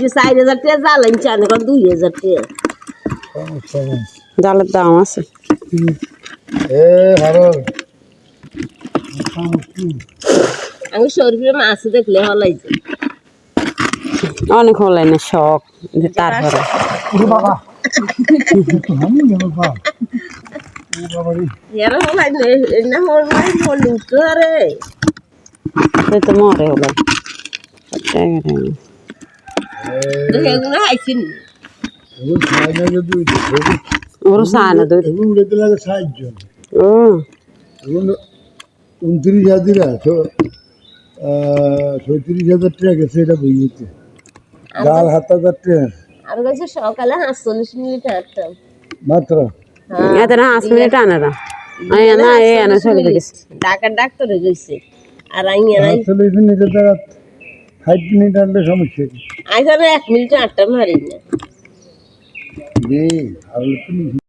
যে 4000 টাকা জাল আনছে আমি এখন 2000 টাকা জালের দাম আছে আমি শরীরে মাছ দেখলে হলাইছে অনেক হলাই না শখ তারপরে এরা হলাই না হলাই হলু তো রে সে তো মরে হলো এগুলো আইছেন ওর সানা দুই ও 29,000 টাকা গেছে এটা বুঝিয়েছে ডাল 7,000 টাকা আর কাছে সকালে 45 মিনিট হাঁটতাম মাত্র এত না 5 মিনিট আনা না না এই আনা চলে গেছে ঢাকার ডাক্তারে গেছে আর আই নাই 40 মিনিটের দ্বারা 5 মিনিট আনলে সমস্যা কি আই 1 মিনিট হাঁটতাম হারি না জি আর